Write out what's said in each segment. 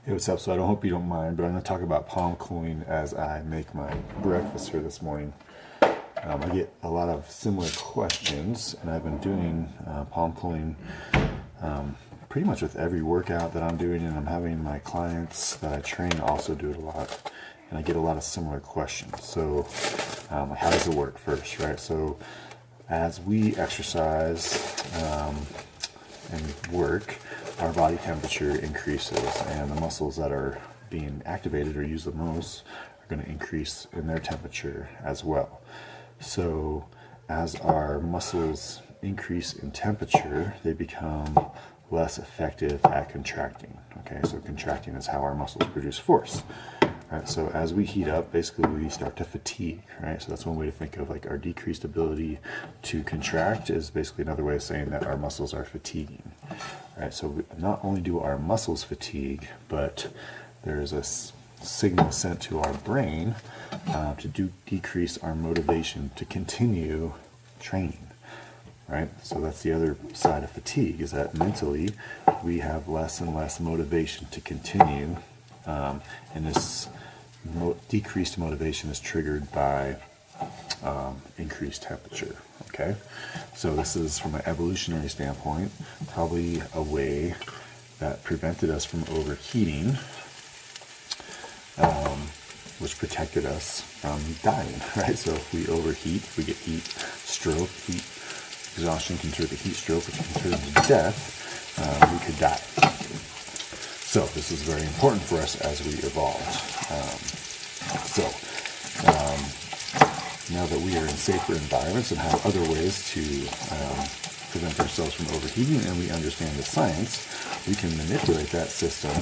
Hey, what's up? So I don't hope you don't mind, but I'm going to talk about palm cooling as I make my breakfast here this morning. I get a lot of similar questions, and I've been doing palm cooling pretty much with every workout that I'm doing, and I'm having my clients that I train also do it a lot, and I get a lot of similar questions. So how does it work first, right? So as we exercise and work, our body temperature increases, and the muscles that are being activated or used the most are going to increase in their temperature as well. So as our muscles increase in temperature, they become less effective at contracting. Okay, so contracting is how our muscles produce force. Right, so as we heat up, basically we start to fatigue, right? So that's one way to think of like our decreased ability to contract is basically another way of saying that our muscles are fatiguing. Right, so not only do our muscles fatigue, but there's a signal sent to our brain to decrease our motivation to continue training. Right, so that's the other side of fatigue, is that mentally we have less and less motivation to continue, and this decreased motivation is triggered by increased temperature. Okay, so this is, from an evolutionary standpoint, probably a way that prevented us from overheating, which protected us from dying, right? So if we overheat, we get heat stroke. Heat exhaustion can turn to heat stroke, which can turn to death. We could die. So this is very important for us as we evolved. Now that we are in safer environments and have other ways to prevent ourselves from overheating, and we understand the science, we can manipulate that system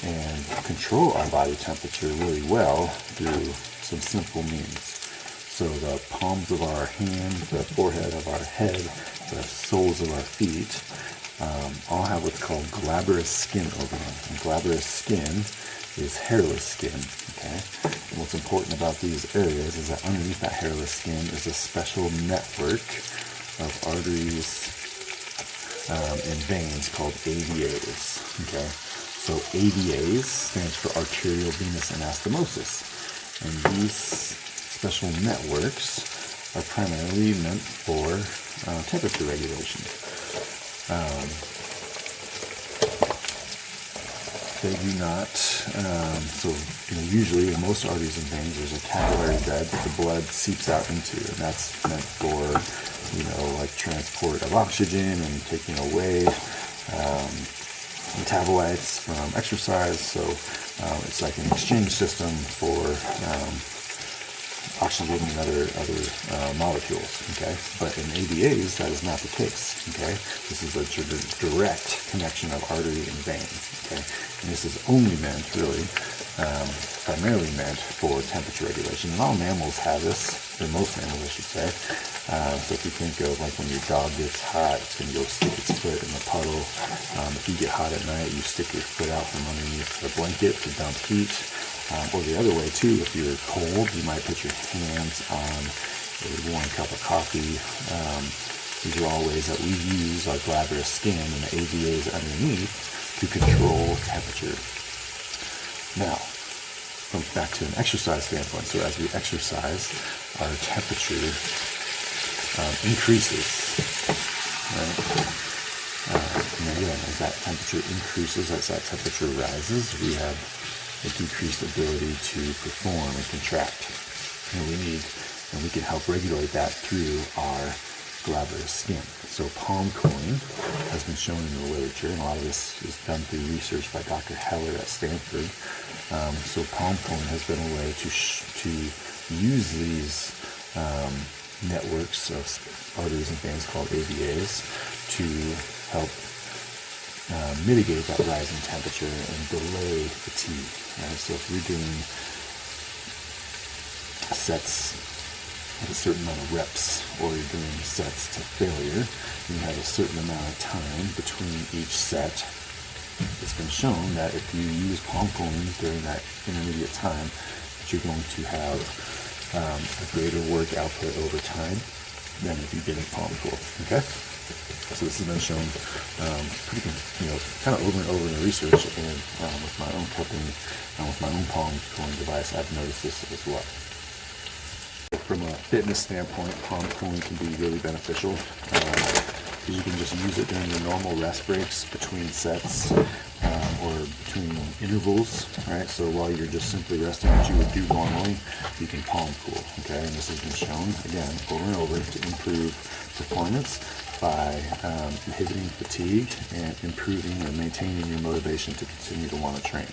and control our body temperature really well through some simple means. So the palms of our hands, the forehead of our head, the soles of our feet all have what's called glabrous skin over them. And glabrous skin is hairless skin. Okay? And what's important about these areas is that underneath that hairless skin is a special network of arteries and veins called AVAs. Okay? So AVAs stands for arterial venous anastomosis. And these special networks are primarily meant for temperature regulation. They do not, usually in most arteries and veins there's a capillary bed that the blood seeps out into, and that's meant for, like transport of oxygen and taking away metabolites from exercise. So it's like an exchange system for oxygen and other molecules. Okay, but in AVAs that is not the case. Okay, this is a direct connection of artery and vein. Okay, and this is only meant, really, primarily meant for temperature regulation. And all mammals have this, or most mammals, I should say. So if you think of like when your dog gets hot, it's going to go stick its foot in the puddle. If you get hot at night, you stick your foot out from underneath the blanket to dump heat. Or the other way too, if you're cold, you might put your hands on a warm cup of coffee. These are all ways that we use our glabrous skin and the AVAs underneath to control temperature. Now, back to an exercise standpoint. So as we exercise, our temperature increases. Right? And again, as that temperature increases, as that temperature rises, we have a decreased ability to perform and contract. And we can help regulate that through our glabrous skin. So palm cooling has been shown in the literature, and a lot of this is done through research by Dr. Heller at Stanford. So palm cooling has been a way to use these networks of arteries and veins called AVAs to help mitigate that rise in temperature and delay fatigue. Right? So if you're doing sets at a certain amount of reps, or you're doing sets to failure, you have a certain amount of time between each set. It's been shown that if you use palm cooling during that intermediate time, that you're going to have a greater work output over time than if you didn't palm cool. Okay? So this has been shown pretty, kind of over and over in the research, and with my own cupping, with my own palm cooling device, I've noticed this as well. From a fitness standpoint, palm cooling can be really beneficial. You can just use it during your normal rest breaks between sets or between intervals, right? So while you're just simply resting, what you would do normally, you can palm cool, okay? And this has been shown, again, over and over to improve performance by inhibiting fatigue and improving or maintaining your motivation to continue to want to train.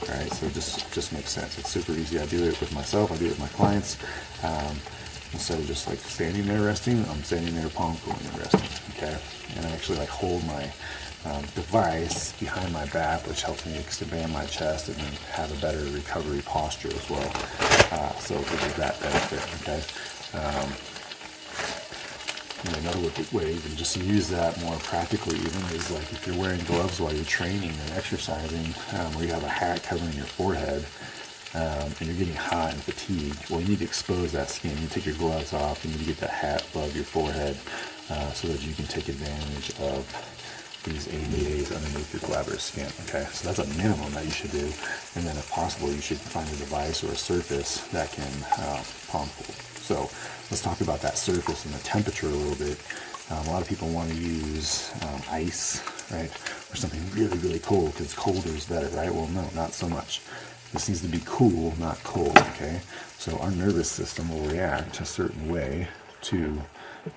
All right, so it just makes sense. It's super easy. I do it with myself. I do it with my clients. Instead of just like standing there resting, I'm standing there palm cooling and resting. Okay, and I actually like hold my device behind my back, which helps me expand my chest and then have a better recovery posture as well. So there's that benefit. Okay. Another way you can just use that more practically even is like if you're wearing gloves while you're training and exercising, where you have a hat covering your forehead, and you're getting hot and fatigued, well, you need to expose that skin. You take your gloves off, you need to get that hat above your forehead so that you can take advantage of these AVAs underneath your glabrous skin. Okay, so that's a minimum that you should do, and then if possible, you should find a device or a surface that can palm cool. So let's talk about that surface and the temperature a little bit. A lot of people want to use ice, right, or something really, really cold because colder is better, right? Well, no, not so much. This needs to be cool, not cold, okay? So our nervous system will react a certain way to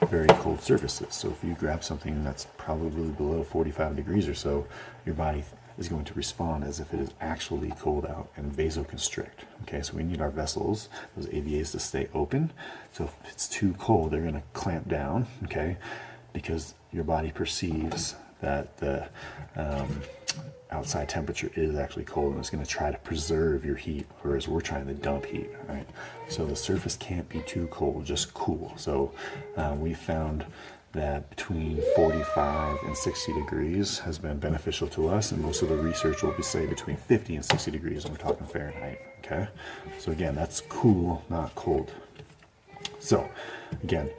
very cold surfaces. So if you grab something that's probably below 45 degrees or so, your body is going to respond as if it is actually cold out and vasoconstrict. Okay, so we need our vessels, those AVAs, to stay open. So if it's too cold, they're going to clamp down, okay, because your body perceives that the outside temperature is actually cold, and it's going to try to preserve your heat, whereas we're trying to dump heat, right? So the surface can't be too cold, just cool. So we found that between 45 and 60 degrees has been beneficial to us, and most of the research will be say between 50 and 60 degrees, and we're talking Fahrenheit, okay? So again, that's cool, not cold. So again,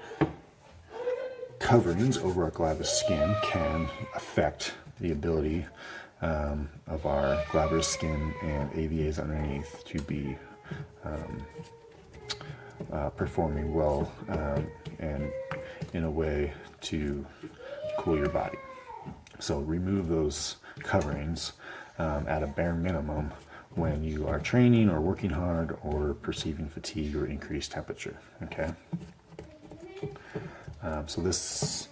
coverings over our glabrous skin can affect the ability of our glabrous skin and AVAs underneath to be performing well and in a way to cool your body. So remove those coverings at a bare minimum when you are training or working hard or perceiving fatigue or increased temperature. Okay. So this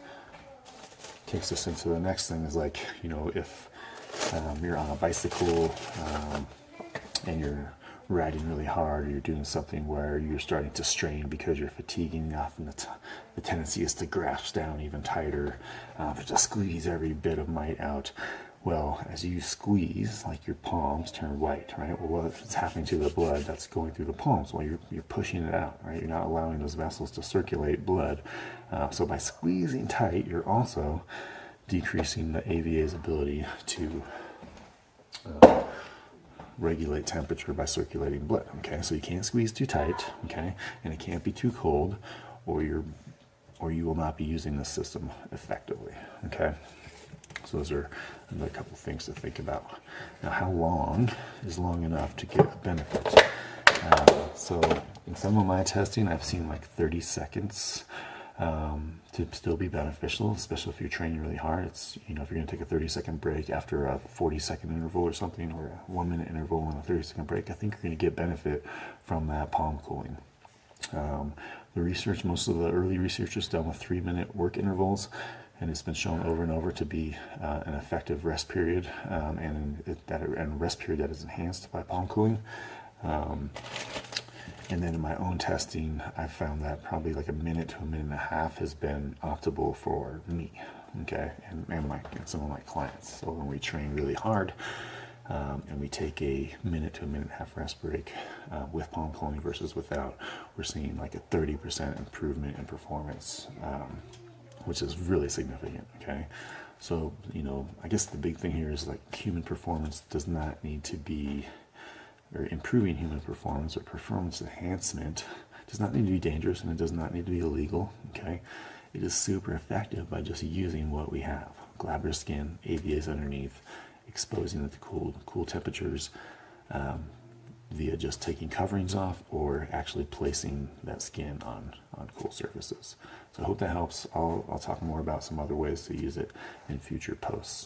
takes us into the next thing is like, if you're on a bicycle and you're riding really hard, or you're doing something where you're starting to strain because you're fatiguing enough, and the tendency is to grasp down even tighter, to squeeze every bit of might out. Well, as you squeeze, like your palms turn white, right? Well, what's happening to the blood that's going through the palms? Well, you're pushing it out, right? You're not allowing those vessels to circulate blood. So by squeezing tight, you're also decreasing the AVA's ability to regulate temperature by circulating blood. Okay, so you can't squeeze too tight, okay, and it can't be too cold, or you will not be using the system effectively. Okay, so those are another couple things to think about. Now, how long is long enough to get a benefit? So in some of my testing, I've seen like 30 seconds to still be beneficial, especially if you're training really hard. It's, if you're going to take a 30-second break after a 40-second interval or something, or a 1-minute interval and a 30-second break, I think you're going to get benefit from that palm cooling. The research, most of the early research is done with 3-minute work intervals, and it's been shown over and over to be an effective rest period, and rest period that is enhanced by palm cooling. And then in my own testing, I found that probably like a minute to a minute and a half has been optimal for me, okay, and some of my clients. So when we train really hard and we take a minute to a minute and a half rest break with palm cooling versus without, we're seeing like a 30% improvement in performance, which is really significant, okay? So, I guess the big thing here is like human performance does not need to be, or improving human performance or performance enhancement does not need to be dangerous, and it does not need to be illegal, okay? it is super effective by just using what we have. Glabrous skin, AVAs underneath, exposing it to cool temperatures, via just taking coverings off or actually placing that skin on cool surfaces. So I hope that helps. I'll talk more about some other ways to use it in future posts.